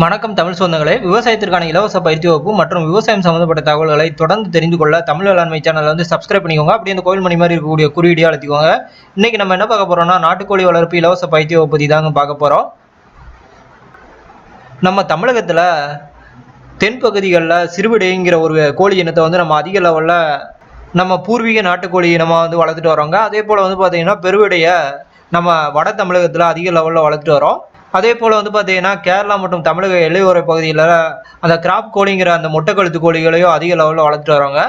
வணக்கம் தமிழ் சொந்தங்களே, விவசாயத்திற்கான இலவச பயிற்சி வகுப்பு மற்றும் விவசாயம் சம்பந்தப்பட்ட தகவல்களை தொடர்ந்து தெரிந்து கொள்ள தமிழ் வேளாண்மை சேனலை வந்து சப்ஸ்கிரைப் பண்ணிக்கோங்க. அப்படி இந்த கோவில் மணி மாதிரி இருக்கக்கூடிய குறியீடியா அழுத்திக்கோங்க. இன்னைக்கு நம்ம என்ன பார்க்க போறோம்னா, நாட்டுக்கோழி வளர்ப்பு இலவச பயிற்சி வகுப்பு பற்றி தாங்க பார்க்க போறோம். நம்ம தமிழகத்தில் தென்பகுதிகளில் சிறுவிடைங்கிற ஒரு கோழி இனத்தை வந்து நம்ம அதிக லெவலில் நம்ம பூர்வீக நாட்டுக்கோழி இனமாக வந்து வளர்த்துட்டு வரோங்க. அதே போல் வந்து பார்த்தீங்கன்னா பெருவிடையை நம்ம வட தமிழகத்தில் அதிக லெவலில் வளர்த்துட்டு வரோம். அதே போல் வந்து பார்த்தீங்கன்னா கேரளா மற்றும் தமிழக எல்லையோர பகுதியில் அந்த கிராப் கோழிங்கிற அந்த மொட்டை கழுத்து கோழிகளையும் அதிக லெவலில் வளர்த்துட்டு வராங்க.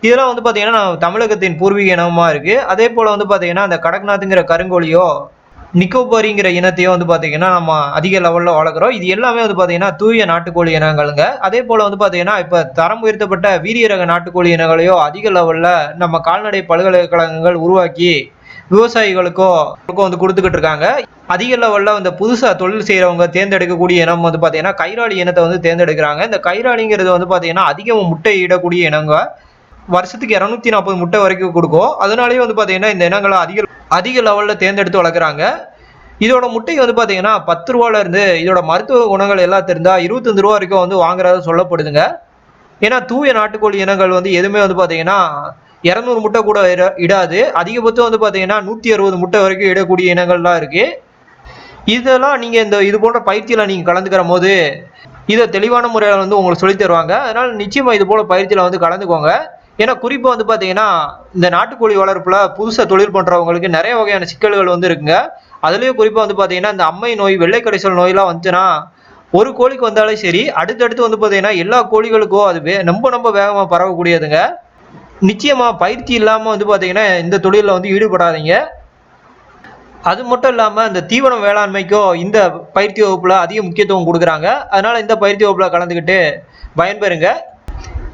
இதெல்லாம் வந்து பார்த்தீங்கன்னா தமிழகத்தின் பூர்வீக இனமாக இருக்குது. அதே போல் வந்து பார்த்தீங்கன்னா அந்த கடக்நாத்துங்கிற கருங்கோழியோ நிக்கோபாரிங்கிற இனத்தையும் வந்து பார்த்தீங்கன்னா நம்ம அதிக லெவலில் வளர்க்குறோம். இது எல்லாமே வந்து பார்த்தீங்கன்னா தூய நாட்டுக்கோழி இனங்களுங்க. அதே போல் வந்து பார்த்தீங்கன்னா இப்போ தரம் உயர்த்தப்பட்ட வீரிய ரக நாட்டுக்கோழி இனங்களையோ அதிக லெவலில் நம்ம கால்நடை பல்கலைக்கழகங்கள் உருவாக்கி விவசாயிகளுக்கும் வந்து கொடுத்துக்கிட்டு இருக்காங்க. அதிக லெவலில் வந்து புதுசாக தொழில் செய்கிறவங்க தேர்ந்தெடுக்கக்கூடிய இனம் வந்து பார்த்தீங்கன்னா கைராளி இனத்தை வந்து தேர்ந்தெடுக்கிறாங்க. இந்த கைராளிங்கிறது வந்து பார்த்தீங்கன்னா அதிகம் முட்டை இடக்கூடிய இனங்க. வருஷத்துக்கு 240 முட்டை வரைக்கும் கொடுக்கும். அதனாலேயே வந்து பார்த்தீங்கன்னா இந்த இனங்களை அதிக லெவலில் தேர்ந்தெடுத்து வளர்க்குறாங்க. இதோட முட்டை வந்து பார்த்தீங்கன்னா 10 ரூபால இருந்து இதோட மருத்துவ குணங்கள் எல்லாம் தெரிந்தால் 25 ரூபா வரைக்கும் வந்து வாங்குறதா சொல்லப்படுதுங்க. ஏன்னா தூய நாட்டுக்கோழி இனங்கள் வந்து எதுவுமே வந்து பார்த்தீங்கன்னா 200 முட்டை கூட இடாது. அதிகபட்சம் வந்து பார்த்தீங்கன்னா 160 முட்டை வரைக்கும் இடக்கூடிய இனங்கள்லாம் இருக்குது. இதெல்லாம் நீங்கள் இது போன்ற பயிற்சியில் நீங்கள் கலந்துக்கிற போது இதை தெளிவான முறையில் வந்து உங்களுக்கு சொல்லி தருவாங்க. அதனால் நிச்சயமாக இது போல் பயிற்சியில் வந்து கலந்துக்கோங்க. ஏன்னா குறிப்பாக வந்து பார்த்தீங்கன்னா இந்த நாட்டுக்கோழி வளர்ப்பில் புதுசாக தொழில் பண்ணுறவங்களுக்கு நிறைய வகையான சிக்கல்கள் வந்து இருக்குங்க. அதுலேயும் குறிப்பாக வந்து பார்த்தீங்கன்னா இந்த அம்மை நோய், வெள்ளை கடைசல் நோயெல்லாம் வந்துச்சுன்னா ஒரு கோழிக்கு வந்தாலே சரி, அடுத்தடுத்து வந்து பார்த்தீங்கன்னா எல்லா கோழிகளுக்கும் அது ரொம்ப வேகமாக பரவக்கூடியதுங்க. நிச்சயமாக பயிற்சி இல்லாமல் வந்து பார்த்தீங்கன்னா இந்த தொழிலில் வந்து ஈடுபடாதீங்க. அது மட்டும் இல்லாமல் இந்த தீவன வேளாண்மைக்கும் இந்த பயிற்சி வகுப்பில் அதிக முக்கியத்துவம் கொடுக்குறாங்க. அதனால் இந்த பயிற்சி வகுப்பில் கலந்துக்கிட்டு பயன்பெறுங்க.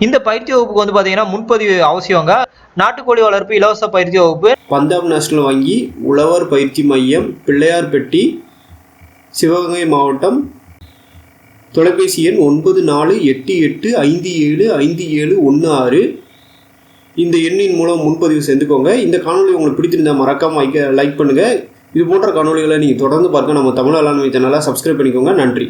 இந்த பயிற்சி வகுப்புக்கு வந்து பார்த்தீங்கன்னா முன்பதிவு அவசியங்க. நாட்டுக்கோழி வளர்ப்பு இலவச பயிற்சி வகுப்பு பஞ்சாப் நேஷனல் வங்கி உழவர் பயிற்சி மையம், பிள்ளையார்பட்டி, சிவகங்கை மாவட்டம். தொலைபேசி எண் 9488575716. இந்த எண்ணின் மூலம் முன்பதிவு செஞ்சுக்கோங்க. இந்த காணொலி உங்களுக்கு பிடித்திருந்தால் மறக்காமல் லைக் பண்ணுங்கள். இது போன்ற காணொலிகளை நீங்கள் தொடர்ந்து பார்க்க நம்ம தமிழ் வேளாண்மை சேனலை சப்ஸ்கிரைப் பண்ணிக்கோங்க. நன்றி.